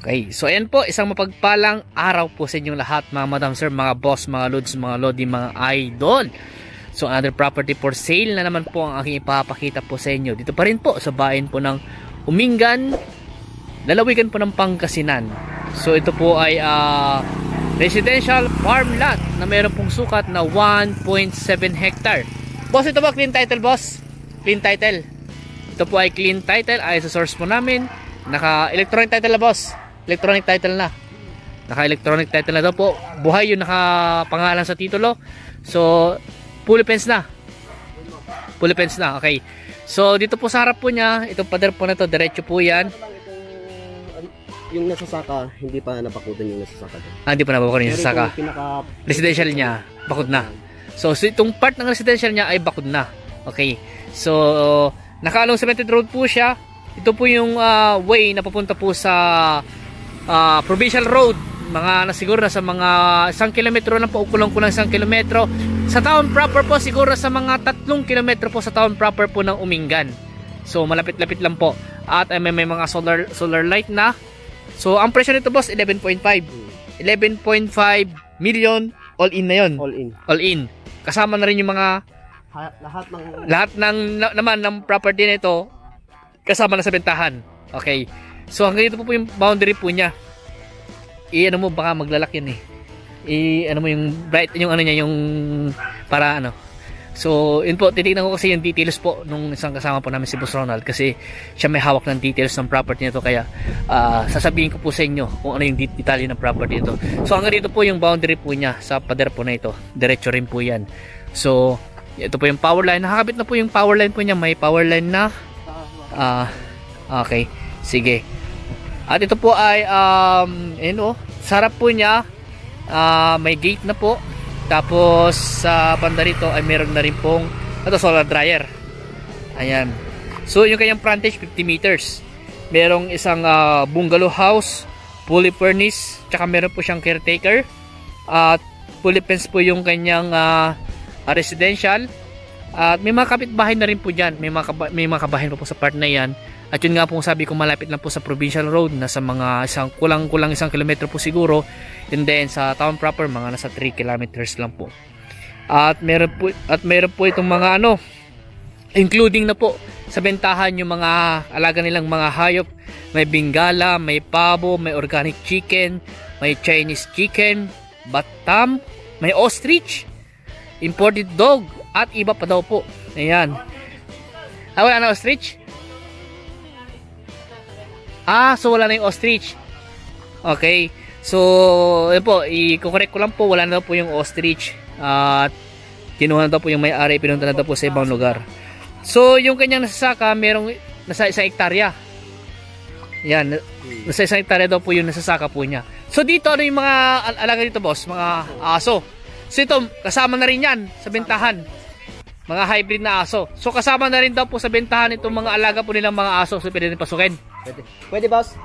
Okay, so ayan po, isang mapagpalang araw po sa inyong lahat mga madam sir, mga boss, mga lods, mga lodi, mga idol. So another property for sale na naman po ang aking ipapakita po sa inyo. Dito pa rin po sa bayan po ng Umingan, lalawigan po ng Pangasinan. So ito po ay residential farm lot na mayroon pong sukat na 1.7 hectare. Boss, ito ba clean title, boss? Clean title. Ito po ay clean title ay sa source po namin. Naka electronic title na, boss. Electronic title na. Naka electronic title na daw po. Buhay yung nakapangalan sa titulo. So fully fenced na. Fully fenced na. Okay. So dito po sa harap po niya, itong pader po na to, diretso po yan. Yung nasa saka, hindi pa napakutan yung nasa saka. Hindi pa napakutan yung nasa saka. Residential niya, bakod na. So itong part ng residential niya ay bakod na. Okay. So naka-along cemented road po siya. Ito po yung way na papunta po sa provincial road. Mga nasiguro na sa mga 1 kilometro lang po, kulang-kulang 1 kilometro. Sa town proper po siguro sa mga 3 kilometro po sa town proper po ng Umingan. So malapit-lapit lang po. At may mga solar light na. So ang presyo nito, boss, 11.5 million, all in na yun. All in. Kasama na rin yung mga lahat ng property nito kasama na sa bentahan. Okay. So hanggang dito po yung boundary po niya. Ano mo, baka maglalak yun ano mo yung bright, yung ano niya, yung para ano. So yun po, titignan ko kasi yung details po nung isang kasama po namin, si Boss Ronald, kasi siya may hawak ng details ng property nito, kaya sasabihin ko po sa inyo kung ano yung detalye ng property nito. So hanggang dito po yung boundary po niya sa pader po na ito. Diretso rin po yan. So ito po yung power line. Nakakabit na po yung power line po niya. May power line na. Okay. Sige. At ito po ay sarap po niya. May gate na po. Tapos sa banda rito ay meron na rin pong solar dryer. Ayan. So yung kanyang frontage 50 meters. Merong isang bungalow house, fully furnished, tsaka meron po siyang caretaker. At fully fenced po yung kanyang residential. At may mga kapitbahay na rin po dyan. May mga kabahay po sa part na yan. At yun nga po sabi ko, malapit lang po sa provincial road. Nasa mga kulang-kulang 1 kilometro po siguro. And then sa town proper, mga nasa 3 kilometers lang po. At meron po itong mga including na po sa bentahan yung mga alaga nilang mga hayop. May bingala, may pabo, may organic chicken, may Chinese chicken, batam, may ostrich, imported dog, at iba pa daw po. Ayan. Wala na ostrich? So wala na yung ostrich. Okay. So, yun po, i-correct ko lang po, wala na daw po yung ostrich. At kinuha na daw po yung may-ari, pinunta na daw po sa ibang lugar. So, yung kanyang nasasaka, merong nasa 1 hektarya. Yan, nasa 1 hektarya daw po yung nasasaka po niya. So, dito, ano yung mga alaga dito, boss? Mga aso. So, ito, kasama na rin yan sa bentahan. Mga hybrid na aso. So, kasama na rin daw po sa bentahan itong mga alaga po nilang mga aso. So, pwede rin pasukin. Pwede, boss.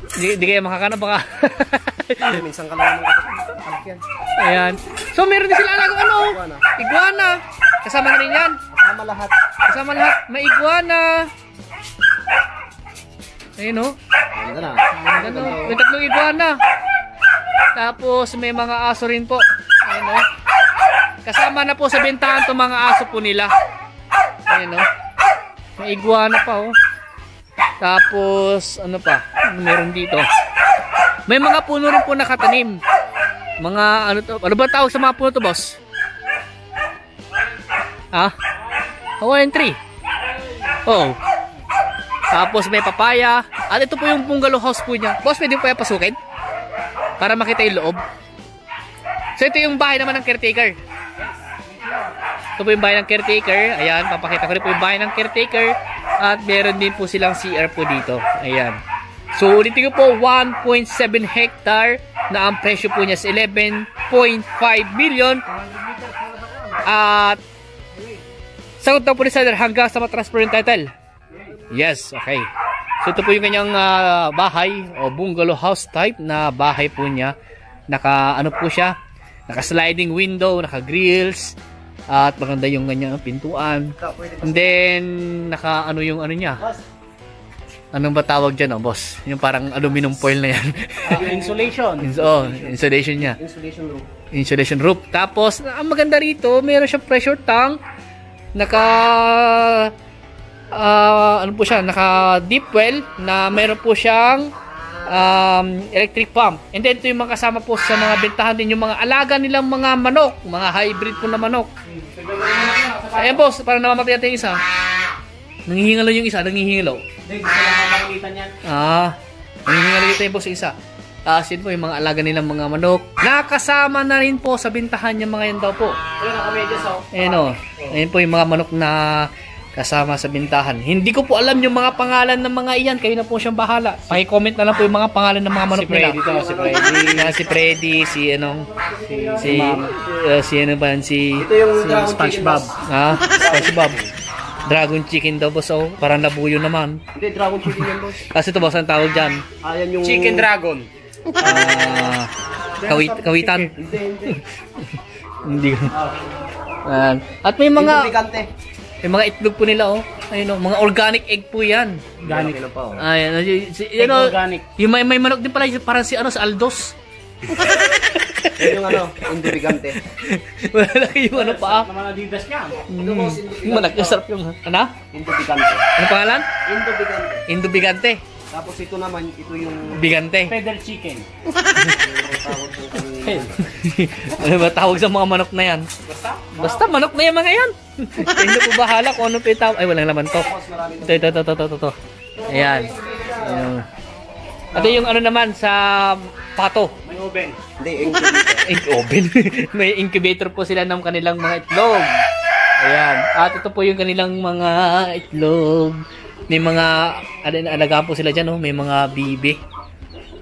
Di kayo makakana baka. Minsan ka lang yan. Ayan. So meron din sila alagang iguana. Kasama na rin yan. Kasama lahat. Kasama lahat. May iguana. Ayun May 3 iguana. Tapos may mga aso rin po. Ayun Kasama na po sa bentahan itong mga aso po nila. Ayun May iguana pa Tapos ano pa? Meron dito. May mga puno rin po nakatanim. Mga ano ba tawag sa mga puno to, boss? Hawaiian tree. Oo. Tapos may papaya. At ito po yung bungalow house po niya. Boss, pwede po pasukin? Para makita yung loob. So ito yung bahay naman ng caretaker. Ito po yung bahay ng caretaker. Ayan, papakita ko rin po yung bahay ng caretaker. At meron din po silang CR po dito. Ayan. So ulitin ko po, 1.7 hectare na ang presyo po niya sa 11.5 million. At sagot na po ni seller hanggang sa matransfer yung title. Yes, okay. So ito po yung kanyang bahay o bungalow house type na bahay po niya. Naka po siya? Naka sliding window, naka grills. At maganda yung kanyang pintuan. And then naka yung niya. Anong ba tawag dyan, boss? Yung parang aluminum foil na yan. Insulation. Insulation niya. Insulation roof. Insulation roof. Tapos, ang maganda rito, meron siyang pressure tank. Ano po siya? Naka deep well na meron po siyang electric pump. And then, ito yung mga kasama po sa mga bentahan din, yung mga alaga nilang mga manok. Mga hybrid po na manok. Ayan, boss, para namamatay natin yung isa. Nangihingalo yung isa, nangihingalo. Hindi, gusto lang makikita niyan. Nangihingalo dito yung boss yung isa. Yun po yung mga alaga nilang mga manok. Nakasama na rin po sa bintahan yung mga yan daw po. Ayun, nakamedyas oh. Ayun po yung mga manok na kasama sa bintahan. Hindi ko po alam yung mga pangalan ng mga iyan. Kayo na po siyang bahala. Paki-comment na lang po yung mga pangalan ng mga manok nila. Si Freddy, si Ito yung dragon SpongeBob. SpongeBob. Dragon chicken daw, boss. Oh, parang labuyo naman. Hindi, dragon chicken yan, boss. Kasi ito, boss, ang tawag dyan. Ayan yung... Chicken dragon. Kawitan. Hindi. Hindi. At may mga... Pikante. May mga itlog po nila, oh. Ayun, oh, mga organic egg po yan. Organic. Ayan, Egg organic. Yung may manok din pala, parang si Aldos. Yung indubigante. Malaki yung pa. Naman Adidas niya. Malaki, sarap yung, Indubigante. Ano pangalan? Indubigante. Indubigante. Tapos ito naman, ito yung... Bigante. Feather chicken. tawag ng kanina. Ano ba tawag sa mga manok na yan? Basta manok na yung mga yan. Hindi po bahala kung ano pa itawag. Ay, walang laman to. Ito. Ayan. Ito yung ano naman sa pato. May oven. Hindi, incubator. Oven. May incubator po sila ng kanilang mga itlog. Ayan. At ito po yung kanilang mga itlog. May mga alagaan po sila dyan, oh. May mga bibi.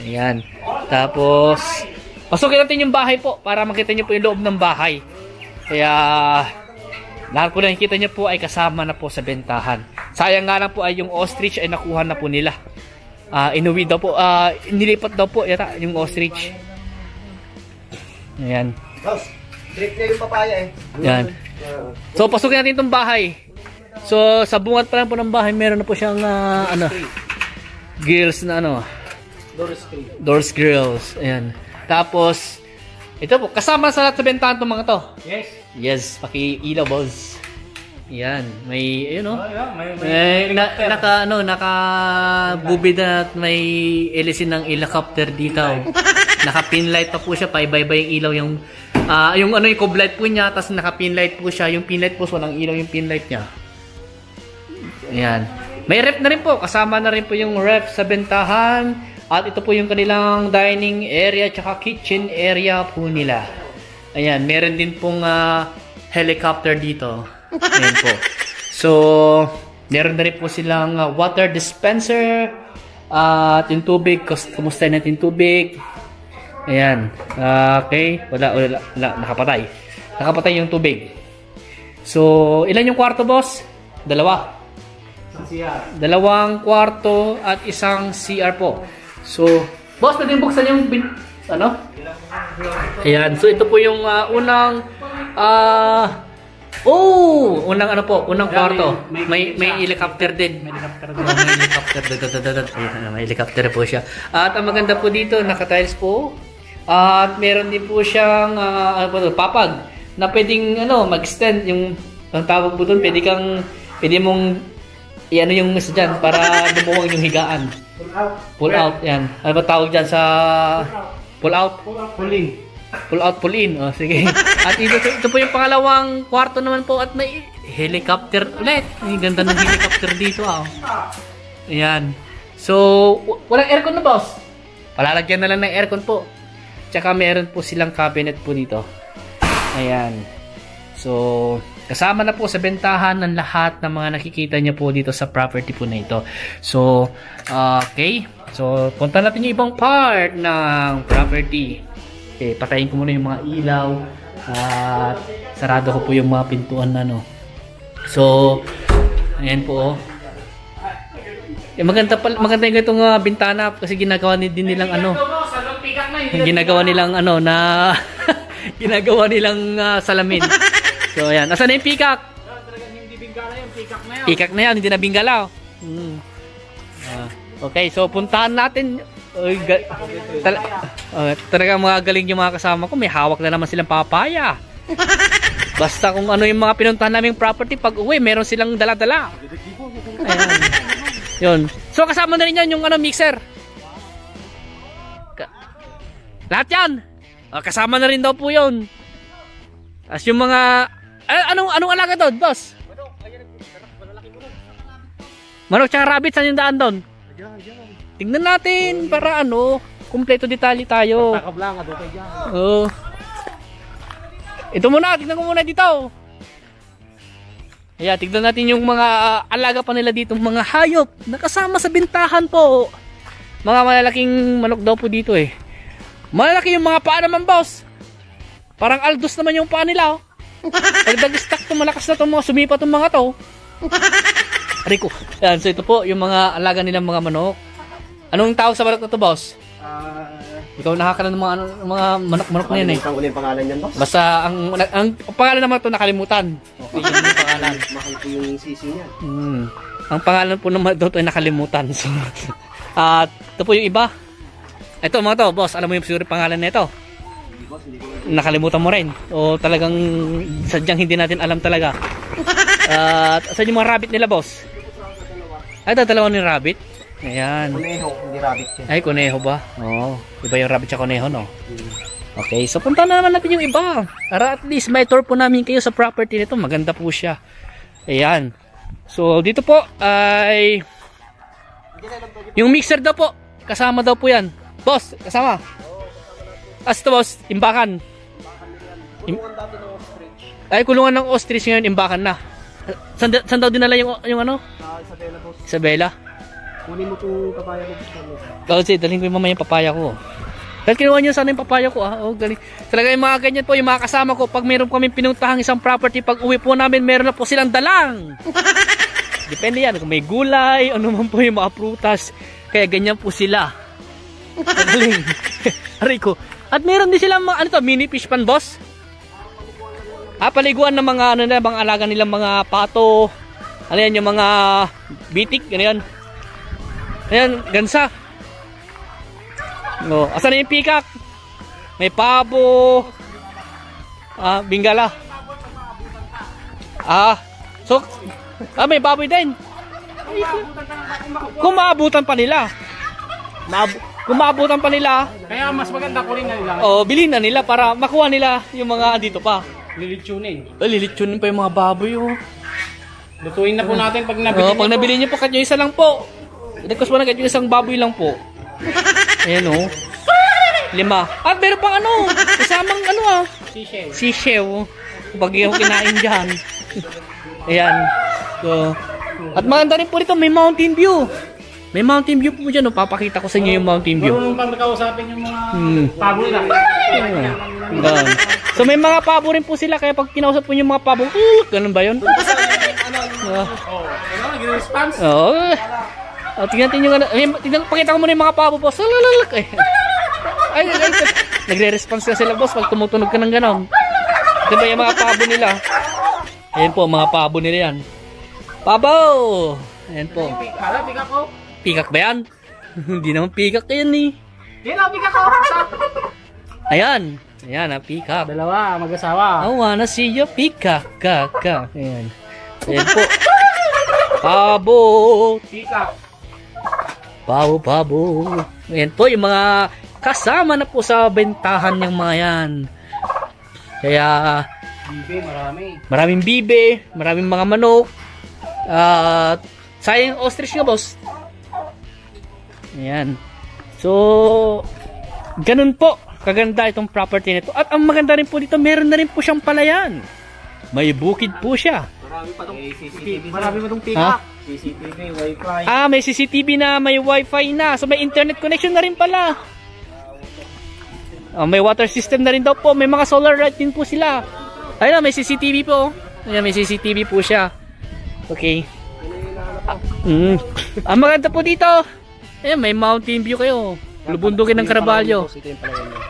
Ayan. Tapos, pasukin natin yung bahay po para makita nyo po yung loob ng bahay. Kaya, lahat po na nakikita nyo po ay kasama na po sa bentahan. Sayang nga lang po ay yung ostrich ay nakuha na po nila. Inuwi daw po, nilipat daw po yata yung ostrich. Ayan. Boss, drip niya yung papaya eh. Ayan. So, pasukin natin itong bahay. So, sa bungat pa lang po ng bahay, meron na po siyang, grills na doors grills. Ayan. Tapos, ito po, kasama sa lahat sa bentahan itong mga to. Yes. Yes, paki-ilaw, boss. Ayan, may, ayun, oh. May Naka-bubid na at may elisin ng helicopter dito. Naka-pinlight pa po siya, paibay-bay yung ilaw yung, yung light po niya, tapos naka-pinlight po siya. Yung pinlight po, walang ilaw yung pinlight niya. Ayan. May ref na rin po, kasama na rin po yung ref sa bentahan. At ito po yung kanilang dining area, tsaka kitchen area po nila. Ayan, meron din pong helicopter dito. Ayan po. So, meron na rin po silang water dispenser. At yung tubig, kumusta natin yung tubig. Ayan. Okay. Wala, nakapatay. Nakapatay yung tubig. So, ilan yung kwarto, boss? Dalawa. Dalawang kwarto at isang CR po. So, boss, pwede buksan yung Ayan. So, ito po yung unang unang kwarto. May helicopter din. May helicopter po siya. At ang maganda po dito, naka-tiles po. At meron din po siyang papag na pwedeng mag-extend yung ang tawag po doon, pwede mong yung isa dyan para bumuwang yung higaan. Pull out, yan. Ano ba tawag dyan sa pull out? Pull in. O, sige. At ito po yung pangalawang kwarto naman po at may helicopter ulit. Ang ganda ng helicopter dito, Ayan. So, walang aircon na, boss. Palalagyan na lang ng aircon po. Tsaka meron po silang cabinet po dito. Ayan. So, kasama na po sa bentahan ng lahat ng mga nakikita niyo po dito sa property po na ito. So, okay. So, punta natin yung ibang part ng property. Okay, patayin ko muna yung mga ilaw. At sarado ko po yung mga pintuan na So, ayan po. Maganda yung itong bintana kasi ginagawa din nilang ginagawa nilang ginagawa nilang salamin. So, ayan. Asan na yung peacock? Talagang hindi bingala yung peacock na yan. Peacock na yan, hindi na bingala. Okay, so puntahan natin. Talaga mga galing yung mga kasama ko. May hawak na naman silang papaya. Basta kung ano yung mga pinuntahan naming property, pag uwi, meron silang dala-dala. Ayan. Yun. So kasama na rin yan yung mixer. Lahat yan. Kasama na rin daw po yun. As yung mga... Anong alaga doon, boss? Manok tsaka rabbit, saan yung daan doon? Tingnan natin para kumpleto detalye tayo. Oh. Ito muna, tingnan ko muna dito. Ayan, tignan natin yung mga alaga pa nila dito, mga hayop nakasama sa bintahan po. Mga malalaking manok daw po dito eh. Malalaki yung mga paa naman, boss. Parang Aldos naman yung paa nila. Pagdag-stack to, malakas na to, mga sumipa tong mga to. Rico. Ayan, so ito po yung mga alaga nilang mga manok. Anong tawag sa manok na to, boss? Ikaw nakakala ng mga manok-manok na yan eh. Nakalimutan ko yung pangalan yan, boss. Basta ang pangalan naman ito nakalimutan. Okay, yun yung pangalan. Mahal ko yung sisi niya. Ang pangalan po naman ito ay nakalimutan. So, ito po yung iba. Ito mga to, boss, alam mo yung siguro pangalan na ito? Nakalimutan mo rin. O talagang sadyang hindi natin alam talaga. Saan yung mga rabbit nila, boss? Ay, ito dalawa ng rabbit. Ayan. Kuneho, hindi rabbit yan. Ay, kuneho ba? Oo. Iba yung rabbit sa kuneho, no? Okay, so punta na naman natin yung iba. Para at least may tour po namin kayo sa property nito. Maganda po siya. Ayan. So, dito po ay yung mixer daw po. Kasama daw po yan. Boss, kasama? As to boss, imbakan. Kulungan dati ng ostrich. Ay, kulungan ng ostrich ngayon, imbakan na. Saan daw dinala yung ano? Isabela, boss. Isabela? Kunin mo itong papaya mo. Kasi dalhin ko yung mamaya yung papaya ko. Dahil kinuha niyo sana yung papaya ko. Oh, galing. Talaga yung mga ganyan po, yung mga kasama ko, pag meron kami pinuntahang isang property, pag uwi po namin, meron na po silang dalang. Depende yan, kung may gulay, ano man po yung mga prutas. Kaya ganyan po sila. Galing. Rico. At meron din silang mga, mini fish pan, boss? Paliguan ng mga, mga alaga nilang mga pato. Ano yan, yung mga bitik, ganyan. Ayan, gansa. No, asan na yung peacock? May pabo. Bingala. So, may baboy din. Kung maabutan pa nila. Kung maabutan pa nila. Kaya mas maganda ko rin na nila. Bilhin na nila para makuha nila yung mga dito pa. Lilitsunin. Lilitsunin pa yung mga baboy. Lutuin na po natin pag nabili niyo. Pag nabili niyo po, kahit yung isa lang po. Nagkos mo na kahit yung isang baboy lang po. Ayan 5. At meron pang kasamang sishew. Pag yung kinain dyan. Ayan. So, at maganda rin po dito, may mountain view. May mountain view po dyan. Papakita ko sa inyo yung mountain view. Marunong pang nakausapin yung mga pabo nila. So may mga pabo rin po sila. Kaya pag kinausap po yung mga pabo, ganun ba yun? Nag-response? Oo. Tingnan yung pakita ko muna yung mga pabo, boss. Ay, nagre-response na sila, boss, pag tumutunog ka ng ganon. Diba yung mga pabo nila? Ayan po, mga pabo nila yan. Pabo! Ayan po. Pikak ko? Pikak ba yan? Hindi naman pikak yan eh. Hindi na, pikak ko. Ayan. Ayan, pikak. Dalawa, mag-asawa. I wanna see you pikak. Ayan. Ayan po. Pabo! Pikak. Pabo. Ayan po yung mga kasama na po sa bentahan ng mga yan. Kaya Bibe, marami. Maraming bibe, maraming mga manok. Sayang ostrich nga, boss. Ayan. So, ganun po. Kaganda itong property nito. At ang maganda rin po dito, meron na rin po siyang palayan. May bukid po siya. Marami pa itong Ha? CCTV, Wi-Fi. May CCTV na, may Wi-Fi na. So, may internet connection na rin pala. May water system na rin daw po. May mga solar light din po sila. Ayun, may CCTV po. Ayan, may CCTV po siya. Okay. Ang maganda po dito. Ayan, may mountain view kayo. Lubundukin ng Carvalho.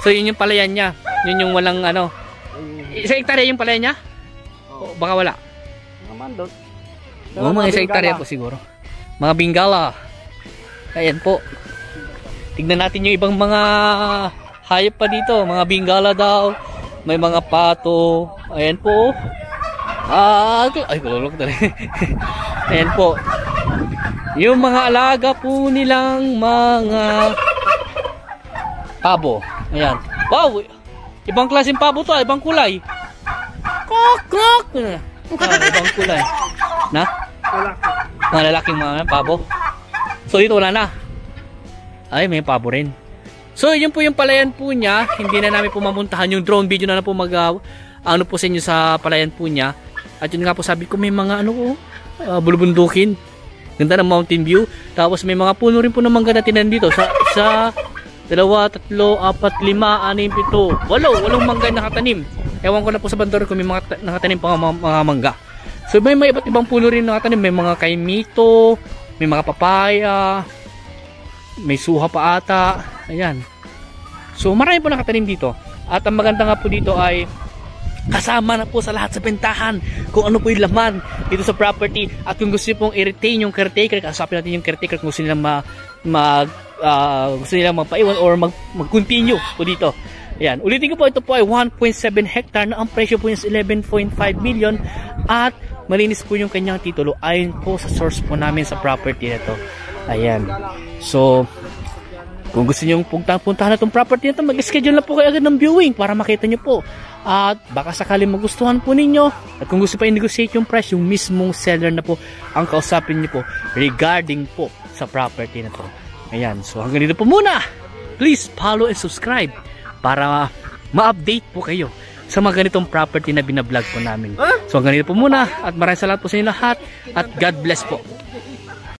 So, yun yung palayan niya. Yun yung walang Isang hektarya yung palayan niya? O baka wala? Naman doon. Mga isang hektarya po siguro. Mga Bingala. Ayan po. Tignan natin yung ibang mga hayop pa dito. Mga bingala daw. May mga pato. Ayan po. Ay, kululok na rin. Ayan po. Yung mga alaga po nilang mga pabo. Ayan. Wow! Ibang klaseng pabo to. Ibang kulay. Kok! Ibang kulay. Na? Mga lalaking mga pabo. So dito wala na. Ay, may pabo rin. So yun po yung palayan po niya. Hindi na namin po mamuntahan yung drone video na po ano po sa inyo sa palayan po niya. At yun nga po sabi ko may mga bulubundukin. Ganda ng mountain view. Tapos may mga puno rin po ng mangga na tinanim dito. Sa 2, 3, 4, 5, 6, 7, 8. Walong mangga nakatanim. Ewan ko na po sa bandor kung may mga nakatanim pa mga mangga. So may iba't ibang puno rin nakatanim. May mga kaimito, may mga papaya, may suha pa ata. Ayan. So marami po nakatanim dito. At ang maganda nga po dito ay kasama na po sa lahat sa bentahan kung ano po yung laman dito sa property. At kung gusto nyo pong i-retain yung caretaker, kasapin natin yung caretaker kung gusto nilang gusto nilang magpaiwan or mag-continue po dito. Ayan. Ulitin ko po, ito po ay 1.7 hectare na ang presyo po niya is 11.5 million at malinis po yung kanyang titulo ayon po sa source po namin sa property na ito. Ayan. So, kung gusto nyo puntahan na itong property na ito, mag-schedule na po kayo agad ng viewing para makita nyo po. At baka sakali magustuhan po ninyo. At kung gusto pa i-negotiate yung price, yung mismong seller na po ang kausapin nyo po regarding po sa property na ito. Ayan. So, hanggang dito po muna. Please follow and subscribe para ma-update po kayo sa mga ganitong property na binablog po namin. So, hanggang dito po muna. At maraming salamat po sa inyo lahat. At God bless po.